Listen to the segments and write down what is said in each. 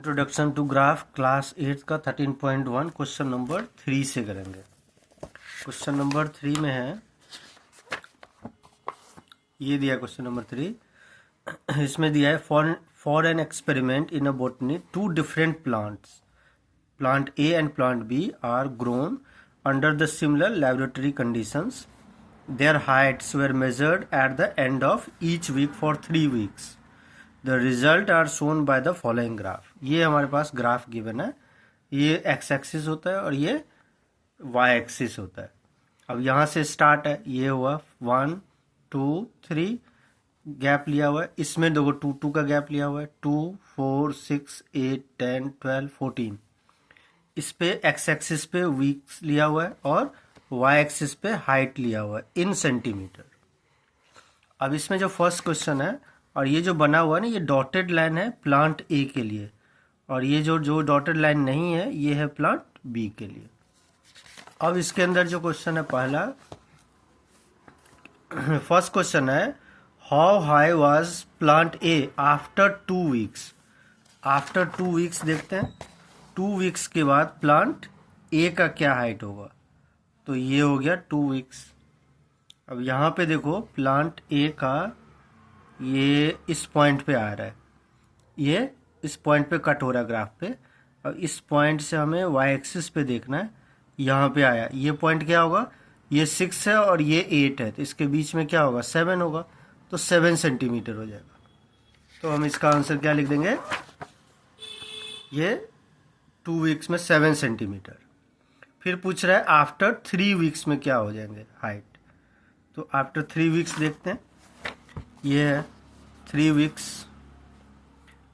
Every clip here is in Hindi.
इंट्रोडक्शन टू ग्राफ क्लास 8 का 13.1 क्वेश्चन नंबर 3 से करेंगे। क्वेश्चन नंबर 3 में है, ये दिया क्वेश्चन नंबर 3। इसमें दिया है for an experiment in a botany two different plants, plant A and plant B are grown under the similar laboratory conditions. Their heights were measured at the end of each week for 3 weeks. The result are shown by the following graph. ये हमारे पास ग्राफ गिवन है। ये x एक्सिस होता है और ये y एक्सिस होता है। अब यहाँ से स्टार्ट है, ये हुआ 1 2 3 गैप लिया हुआ है। इसमें देखो 2 2 का गैप लिया हुआ है, 2 4 6 8 10 12 14। इस पे एक्स एक्सिस पे वीक्स लिया हुआ है और वाई एक्सिस पे हाइट लिया हुआ है इन सेंटीमीटर। अब इसमें जो फर्स्ट क्वेश्चन है और ये जो बना हुआ है ना, ये डॉटेड लाइन है प्लांट ए के लिए, और ये जो डॉटेड लाइन नहीं है ये है प्लांट बी के लिए। अब इसके अंदर जो क्वेश्चन है पहला, फर्स्ट क्वेश्चन है how high was plant A after 2 weeks. After 2 weeks देखते हैं, 2 वीक्स के बाद प्लांट ए का क्या हाइट होगा। तो ये हो गया 2 वीक्स। अब यहाँ पे देखो प्लांट ए का ये इस पॉइंट पे आ रहा है, ये इस पॉइंट पे कट हो रहा है ग्राफ पे। अब इस पॉइंट से हमें वाई एक्सिस पे देखना है, यहाँ पे आया, ये पॉइंट क्या होगा, ये 6 है और ये 8 है, तो इसके बीच में क्या होगा 7 होगा, तो 7 सेंटीमीटर हो जाएगा। तो हम इसका आंसर क्या लिख देंगे, ये 2 वीक्स में 7 सेंटीमीटर। फिर पूछ रहा है आफ्टर 3 वीक्स में क्या हो जाएंगे हाइट। तो आफ्टर 3 वीक्स देखते हैं, ये है 3 वीक्स।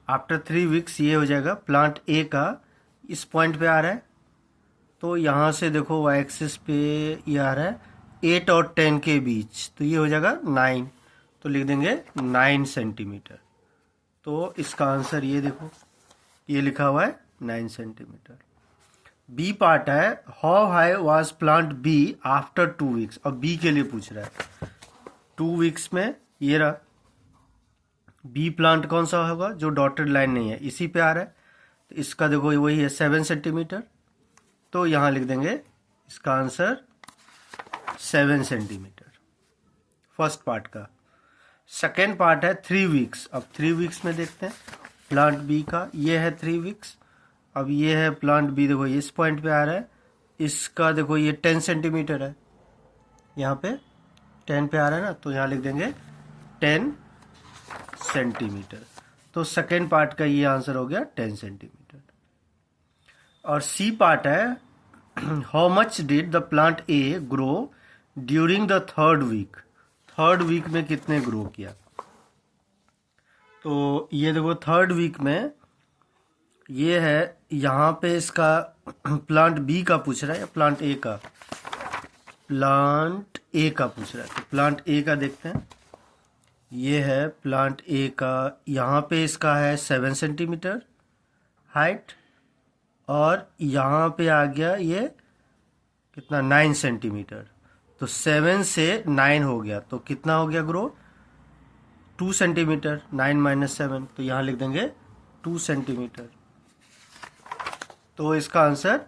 आफ्टर 3 वीक्स ये हो जाएगा प्लांट ए का इस पॉइंट पे आ रहा है, तो यहाँ से देखो वाई एक्सिस पे ये आ रहा है 8 और 10 के बीच, तो ये हो जाएगा 9, तो लिख देंगे 9 सेंटीमीटर। तो इसका आंसर ये देखो, ये लिखा हुआ है 9 सेंटीमीटर। बी पार्ट है how high was plant B after 2 weeks. अब बी के लिए पूछ रहा है 2 वीक्स में, ये रहा बी प्लांट कौन सा होगा, जो डॉटेड लाइन नहीं है इसी पे आ रहा है, तो इसका देखो वही है 7 सेंटीमीटर, तो यहाँ लिख देंगे इसका आंसर 7 सेंटीमीटर फर्स्ट पार्ट का। सेकेंड पार्ट है 3 वीक्स। अब 3 वीक्स में देखते हैं प्लांट बी का, ये है 3 वीक्स। अब ये है प्लांट बी, देखो इस पॉइंट पे आ रहा है, इसका देखो ये 10 सेंटीमीटर है, यहाँ पे 10 पे आ रहा है ना, तो यहाँ लिख देंगे 10 सेंटीमीटर। तो सेकेंड पार्ट का ये आंसर हो गया 10 सेंटीमीटर। और सी पार्ट है how much did the plant A grow during the 3rd week. 3rd week में कितने ग्रो किया। तो ये देखो 3rd वीक में ये है, यहाँ पे इसका प्लांट बी का पूछ रहा है या प्लांट ए का, प्लांट ए का पूछ रहा है, तो प्लांट ए का देखते हैं। ये है प्लांट ए का, यहाँ पे इसका है 7 सेंटीमीटर हाइट, और यहाँ पे आ गया ये कितना 9 सेंटीमीटर, तो 7 से 9 हो गया, तो कितना हो गया ग्रो 2 सेंटीमीटर, 9 - 7, तो यहाँ लिख देंगे 2 सेंटीमीटर। तो इसका आंसर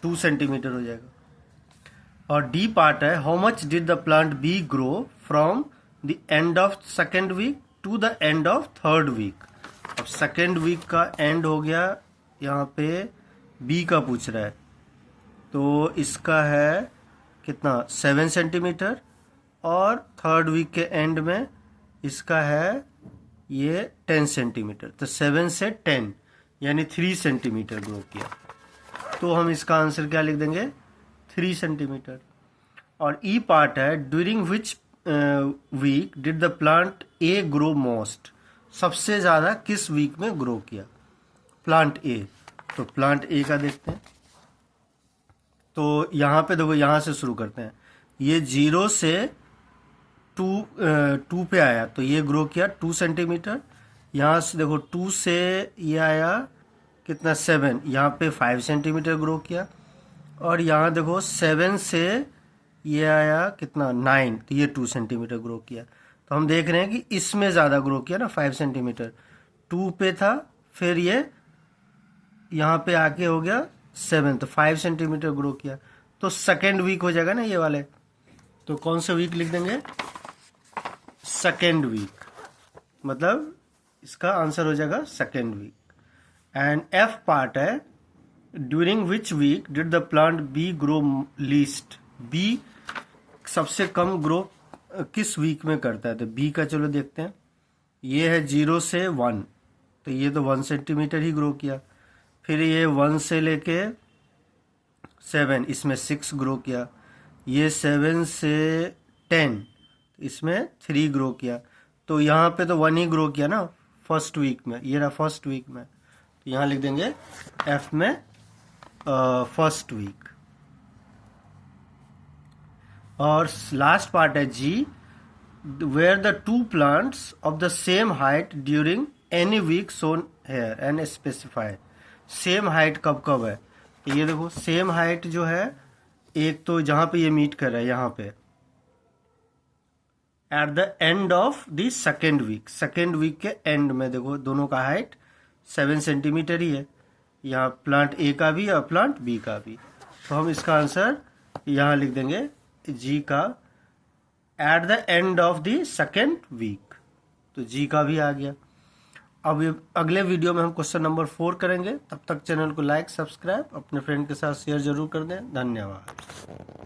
2 सेंटीमीटर हो जाएगा। और डी पार्ट है how much did the plant B grow from the end of 2nd week to the end of 3rd week. अब 2nd वीक का एंड हो गया, यहाँ पे बी का पूछ रहा है, तो इसका है कितना 7 सेंटीमीटर, और 3rd वीक के एंड में इसका है ये 10 सेंटीमीटर, तो 7 से 10 यानी 3 सेंटीमीटर ग्रो किया। तो हम इसका आंसर क्या लिख देंगे 3 सेंटीमीटर। और ई पार्ट है during which week did the plant A grow most. सबसे ज़्यादा किस वीक में ग्रो किया प्लांट ए। तो प्लांट ए का देखते हैं, तो यहाँ पे देखो, यहाँ से शुरू करते हैं, ये 0 से 2 पे आया, तो ये ग्रो किया 2 सेंटीमीटर। यहाँ से देखो 2 से ये आया कितना 7, यहाँ पे 5 सेंटीमीटर ग्रो किया। और यहाँ देखो 7 से ये आया कितना 9, तो ये 2 सेंटीमीटर ग्रो किया। तो हम देख रहे हैं कि इसमें ज़्यादा ग्रो किया ना 5 सेंटीमीटर, 2 पे था फिर ये यहाँ पे आके हो गया 7, तो 5 सेंटीमीटर ग्रो किया, तो सेकेंड वीक हो जाएगा ना ये वाले। तो कौन सा वीक लिख देंगे? सेकेंड वीक, मतलब इसका आंसर हो जाएगा second week. And F part है, during which week did the plant B grow least. B सबसे कम ग्रो किस वीक में करता है? तो बी का चलो देखते हैं। ये है 0 से 1, तो ये तो 1 सेंटीमीटर ही ग्रो किया। फिर ये 1 से लेके 7, इसमें 6 ग्रो किया। ये 7 से 10, इसमें 3 ग्रो किया। तो यहाँ पे तो 1 ही ग्रो किया ना फर्स्ट वीक में, ये रहा फर्स्ट वीक में, तो यहाँ लिख देंगे एफ में फर्स्ट वीक। और लास्ट पार्ट है G, where the 2 plants of the same height during any week shown here and specify. Same height कब कब है? तो ये देखो सेम हाइट जो है, एक तो जहां पे ये मीट कर रहा है यहाँ पे at the end of the second week, second week के एंड में देखो दोनों का हाइट 7 सेंटीमीटर ही है, यहाँ प्लांट ए का भी और प्लांट बी का भी। तो हम इसका आंसर यहाँ लिख देंगे जी का at the end of the second week, तो जी का भी आ गया। अब अगले वीडियो में हम क्वेश्चन नंबर 4 करेंगे। तब तक चैनल को लाइक सब्सक्राइब अपने फ्रेंड के साथ शेयर जरूर कर दें। धन्यवाद।